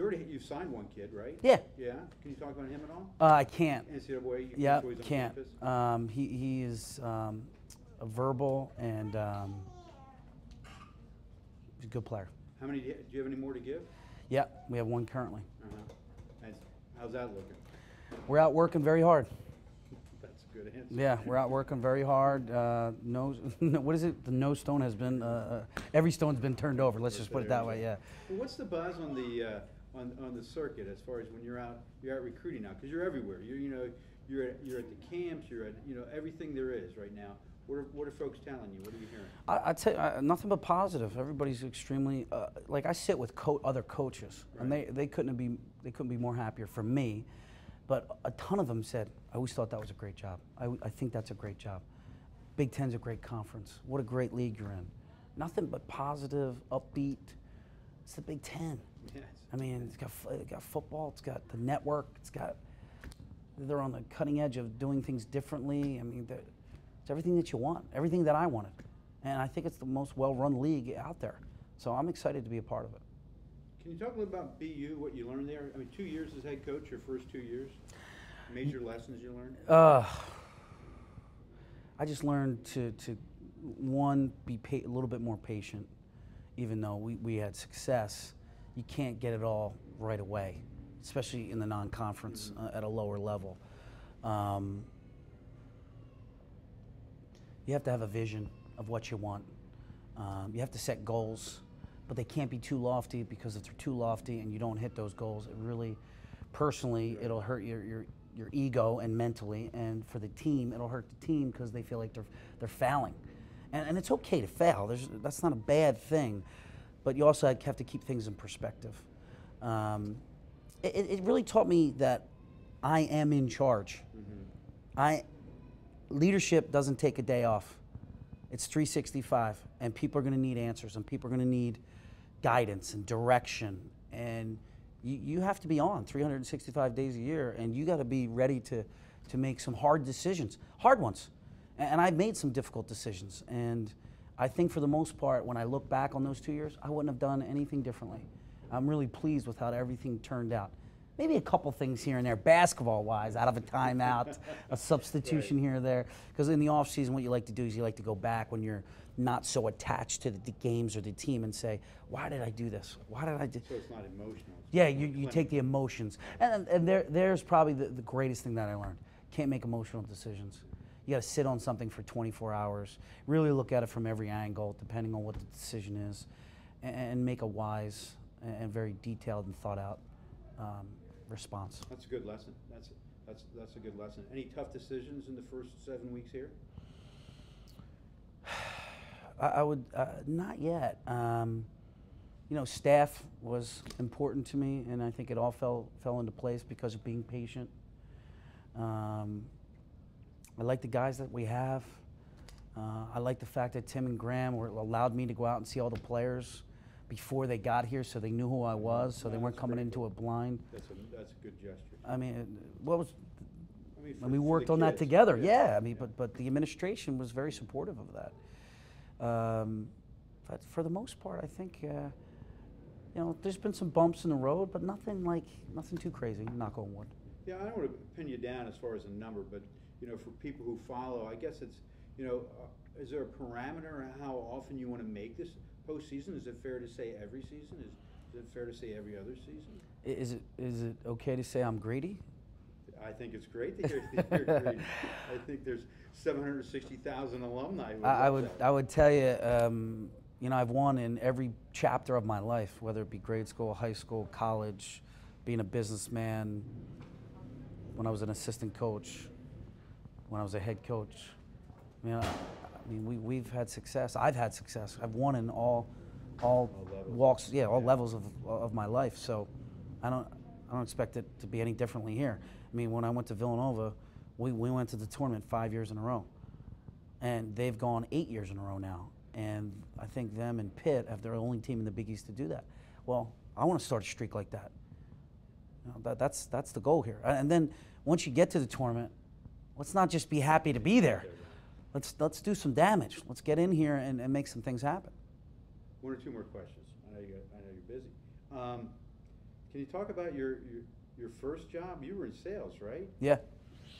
you signed one kid, right? Yeah. Yeah. Can you talk about him at all? I can't. NCAA. Yeah, he's on can't. campus? He is a verbal and he's a good player. How many do you have any more to give? Yeah, we have one currently. How's that looking? We're out working very hard. That's a good answer. Yeah, we're out working very hard. What is it? No stone has been. Every stone's been turned over. Let's just put it that way. Yeah. Well, what's the buzz on the circuit as far as when you're out recruiting now? Because you're everywhere. You're at the camps. You're at everything there is right now. What are folks telling you? What are you hearing? I tell you, nothing but positive. Everybody's extremely like I sit with other coaches, right. And they couldn't be more happier for me. But a ton of them said, I always thought that was a great job. I think that's a great job. Big Ten's a great conference. What a great league you're in. Nothing but positive, upbeat. It's the Big Ten. Yes. I mean, it's got football. It's got the network. They're on the cutting edge of doing things differently. I mean, it's everything that you want, everything that I wanted. And I think it's the most well-run league out there. So I'm excited to be a part of it. Can you talk a little about BU, what you learned there? I mean, 2 years as head coach, your first 2 years. Major lessons you learned? I just learned to one, be a little bit more patient. Even though we had success, you can't get it all right away, especially in the non-conference at a lower level. You have to have a vision of what you want. You have to set goals, but they can't be too lofty, because if they're too lofty and you don't hit those goals, it really, personally, it'll hurt your ego and mentally, and for the team, it'll hurt the team because they feel like they're failing. And it's okay to fail. That's not a bad thing, but you also have to keep things in perspective. It really taught me that I am in charge. Leadership doesn't take a day off. It's 365, and people are going to need answers, and people are going to need guidance and direction, and you have to be on 365 days a year, and you got to be ready to make some hard decisions, hard ones. And I've made some difficult decisions, and I think for the most part, when I look back on those 2 years, I wouldn't have done anything differently. I'm really pleased with how everything turned out. Maybe a couple things here and there, basketball-wise, out of a timeout, a substitution here or there. Because in the off-season, what you like to do is you like to go back when you're not so attached to the games or the team and say, why did I do this? Why did I do? So it's not emotional. Yeah, you take the emotions. And there's probably the greatest thing that I learned. Can't make emotional decisions. You got to sit on something for 24 hours, really look at it from every angle, depending on what the decision is, and make a wise and very detailed and thought out response. That's a good lesson. That's a good lesson. Any tough decisions in the first 7 weeks here? I would not yet. Staff was important to me, and I think it all fell into place because of being patient. I like the guys that we have. I like the fact that Tim and Graham allowed me to go out and see all the players before they got here, so they knew who I was, so they weren't coming into it blind. That's a good gesture. I mean, we worked for on the that kids, together. yeah. Yeah, I mean, but the administration was very supportive of that. But for the most part, I think there's been some bumps in the road, but nothing too crazy. Knock on wood. Yeah, I don't want to pin you down as far as a number, but for people who follow, I guess it's is there a parameter on how often you want to make this postseason? Is it fair to say every season? Is it fair to say every other season? Is it okay to say I'm greedy? I think it's great to hear you're greedy. I think there's 760,000 alumni. I would tell you, I've won in every chapter of my life, whether it be grade school, high school, college, being a businessman, when I was an assistant coach, when I was a head coach. We've had success. I've had success. I've won in all walks, all levels of my life. So I don't expect it to be any differently here. I mean, when I went to Villanova, we went to the tournament 5 years in a row, and they've gone 8 years in a row now. And I think them and Pitt have their only team in the Big East to do that. Well, I want to start a streak like that. That's the goal here. And then once you get to the tournament, let's not just be happy to be there. Let's do some damage. Let's get in here and make some things happen. One or two more questions. I know you're busy. Can you talk about your first job? You were in sales, right? Yeah.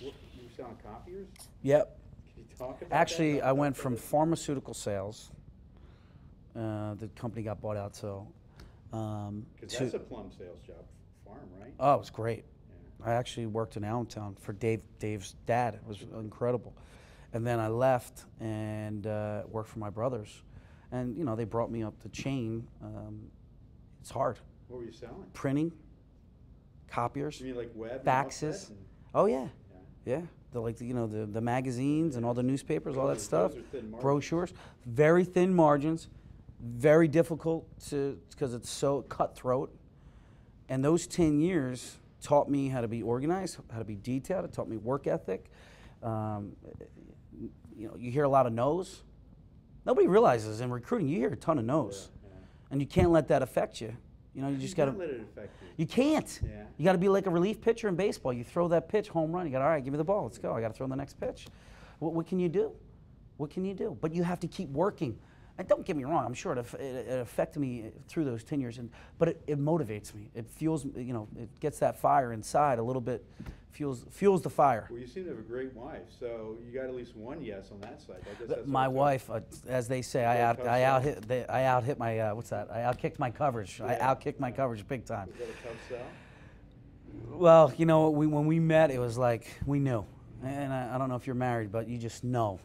You were selling copiers? Yep. Can you talk about Actually, that? I went from pharmaceutical sales. The company got bought out, so. Because that's a plum sales job, farm, right? Oh, it was great. Yeah. I actually worked in Allentown for Dave's dad. It was incredible. And then I left and worked for my brothers. And, you know, they brought me up the chain. It's hard. What were you selling? Printing, copiers, You mean like web? faxes. Oh, yeah. Yeah. The magazines and all the newspapers, all that stuff. Those are thin margins. Brochures. Very thin margins. Very difficult because it's so cutthroat. And those 10 years taught me how to be organized, how to be detailed. It taught me work ethic. You know, you hear a lot of no's. Nobody realizes in recruiting you hear a ton of no's, and you can't let that affect you. You know, you just got to let it affect you. You can't. Yeah. You got to be like a relief pitcher in baseball. You throw that pitch, home run. You got, all right, give me the ball. Let's go. I got to throw the next pitch. What can you do? What can you do? But you have to keep working. And don't get me wrong. I'm sure it affected me through those 10 years, but it motivates me. It fuels, you know, it gets that fire inside a little bit. Fuels the fire. Well, you seem to have a great wife, so you got at least one yes on that side. I guess that's My wife, as they say, I outkicked my coverage. Yeah. I outkicked my coverage big time. Was that a tough sell? Well, you know, when we met, it was like we knew. And I don't know if you're married, but you just know.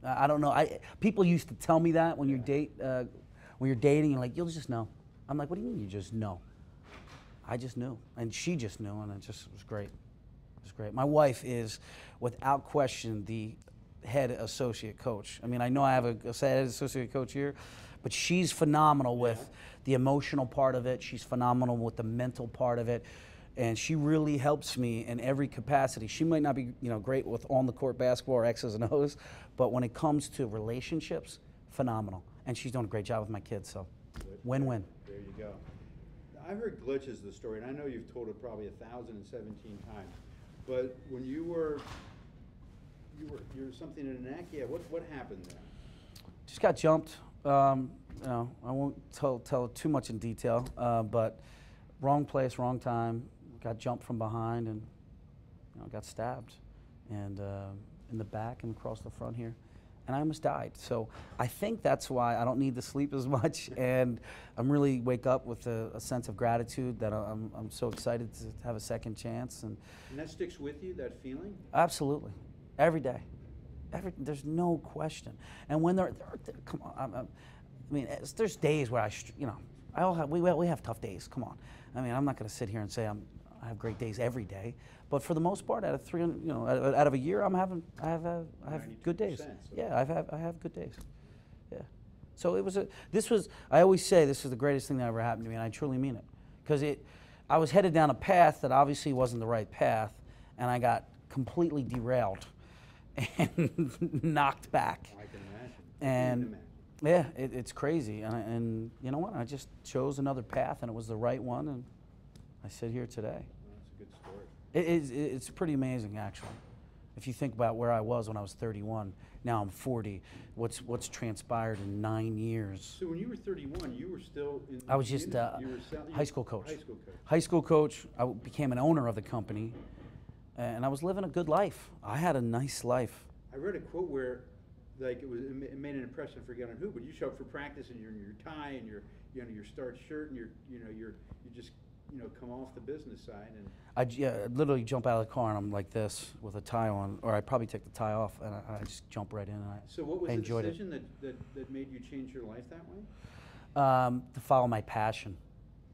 I don't know. People used to tell me that when you when you're dating, you're like, you'll just know. I'm like, what do you mean you just know? I just knew, and she just knew, and it just was great. It was great. My wife is, without question, the head associate coach. I mean, I know I have a head associate coach here, but she's phenomenal with the emotional part of it. She's phenomenal with the mental part of it. And she really helps me in every capacity. She might not be, you know, great with on-the-court basketball or X's and O's, but when it comes to relationships, phenomenal. And she's doing a great job with my kids, so win-win. There you go. I've heard glitches of the story, and I know you've told it probably 1,017 times. But when you were something in a neck, what happened there? Just got jumped. You know, I won't tell too much in detail, but wrong place, wrong time. Got jumped from behind and, you know, got stabbed, and in the back and across the front here, and I almost died. So I think that's why I don't need to sleep as much, and I'm really wake up with a sense of gratitude that I'm so excited to have a second chance. And that sticks with you, that feeling? Absolutely, every day. There's no question. And when come on, I mean, there's days where we have tough days. Come on. I mean, I'm not going to sit here and say I have great days every day, but for the most part, out of 300, you know, out of a year, I have good days. So Yeah, I have good days. Yeah. So I always say this is the greatest thing that ever happened to me, and I truly mean it, because I was headed down a path that obviously wasn't the right path, and I got completely derailed and knocked back. I can imagine. And yeah, it's crazy, and you know what? I just chose another path, and it was the right one, and I sit here today. Well, that's a good story. It's pretty amazing, actually. If you think about where I was when I was 31, now I'm 40. What's transpired in 9 years? So when you were 31, you were still in. I was just high school coach. High school coach. I became an owner of the company, and I was living a good life. I had a nice life. I read a quote where, like, it made an impression, I forget on who, but you show up for practice and you're in your tie and your starched shirt and you just come off the business side and. I literally jump out of the car and I'm like this with a tie on, or I probably take the tie off and I just jump right in. And so what was I the enjoyed decision that made you change your life that way? To follow my passion.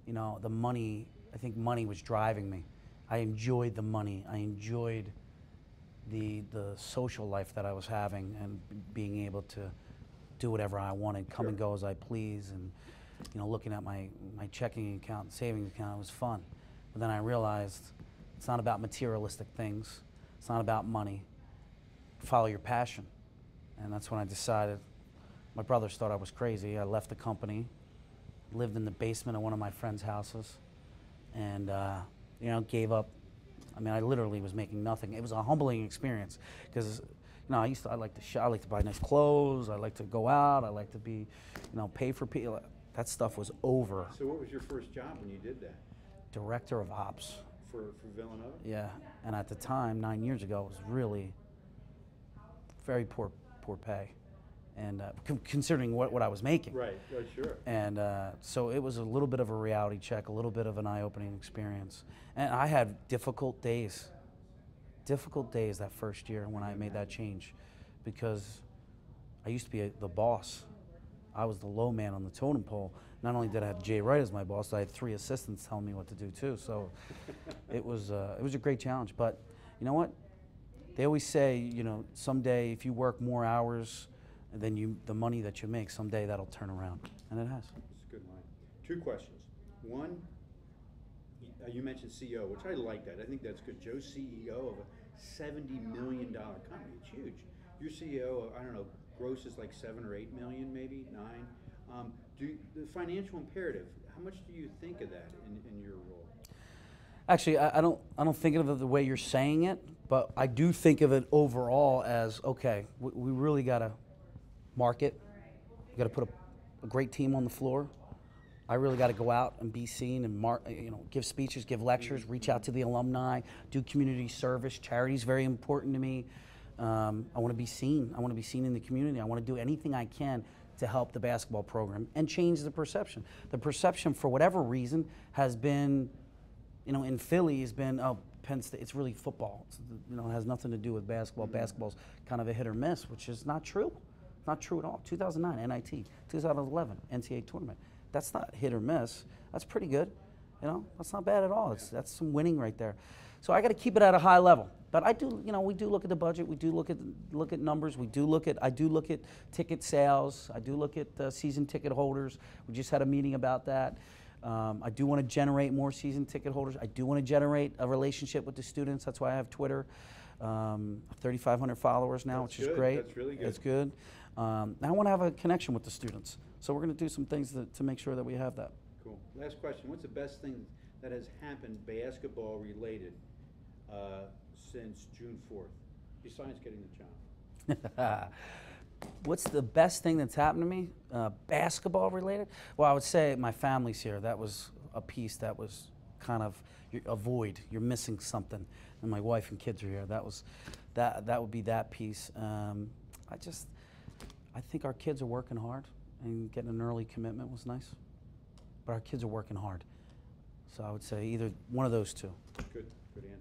You know, the money. I think money was driving me. I enjoyed the money. I enjoyed the social life that I was having and being able to do whatever I wanted, come and go as I please, and looking at my checking account and savings account, it was fun. But then I realized it's not about materialistic things. It's not about money. Follow your passion. And that's when I decided. My brothers thought I was crazy. I left the company, lived in the basement of one of my friends' houses, and gave up. I mean, I literally was making nothing. It was a humbling experience because, I like to shop, I like to buy nice clothes, I like to go out, I like to be, pay for people. That stuff was over. So what was your first job when you did that? director of ops. For Villanova? Yeah, and at the time, 9 years ago, it was really very poor pay, and considering what I was making. Right, sure. And so it was a little bit of a reality check, a little bit of an eye-opening experience. And I had difficult days that first year when I made that change, because I used to be the boss. I was the low man on the totem pole. Not only did I have Jay Wright as my boss, I had 3 assistants telling me what to do too. So it was a great challenge. But you know what? They always say, you know, someday if you work more hours than the money that you make, someday that'll turn around, and it has. That's a good line. 2 questions. One, you mentioned CEO, which I like that. I think that's good. Joe's CEO of a $70 million company. It's huge. Your CEO, I don't know, grosses like 7 or 8 million, maybe 9. The financial imperative, how much do you think of that in your role? Actually, I don't think of it the way you're saying it, but I do think of it overall as, okay, we really got to market. We got to put a great team on the floor. I really got to go out and be seen and give speeches, give lectures, reach out to the alumni, do community service. Charity is very important to me. I want to be seen. I want to be seen in the community. I want to do anything I can to help the basketball program and change the perception. The perception, for whatever reason, has been, in Philly, has been, oh, Penn State, it's really football. It has nothing to do with basketball. Basketball's kind of a hit or miss, which is not true. Not true at all. 2009, NIT. 2011, NCAA tournament. That's not hit or miss. That's pretty good. That's not bad at all. That's some winning right there. So I got to keep it at a high level. But I do, we do look at the budget. We do look at numbers. I do look at ticket sales. I do look at season ticket holders. We just had a meeting about that. I do want to generate more season ticket holders. I do want to generate a relationship with the students. That's why I have Twitter. 3,500 followers now, which is great. That's really good. It's good. And I want to have a connection with the students. So we're going to do some things to make sure that we have that. Cool. Last question. What's the best thing that has happened basketball related since June 4th, besides getting the job? What's the best thing that's happened to me, basketball related? Well, I would say my family's here. That was a piece that was kind of a void. You're missing something. And my wife and kids are here. That would be that piece. I think our kids are working hard, and getting an early commitment was nice. But our kids are working hard. So I would say either one of those 2. Good answer.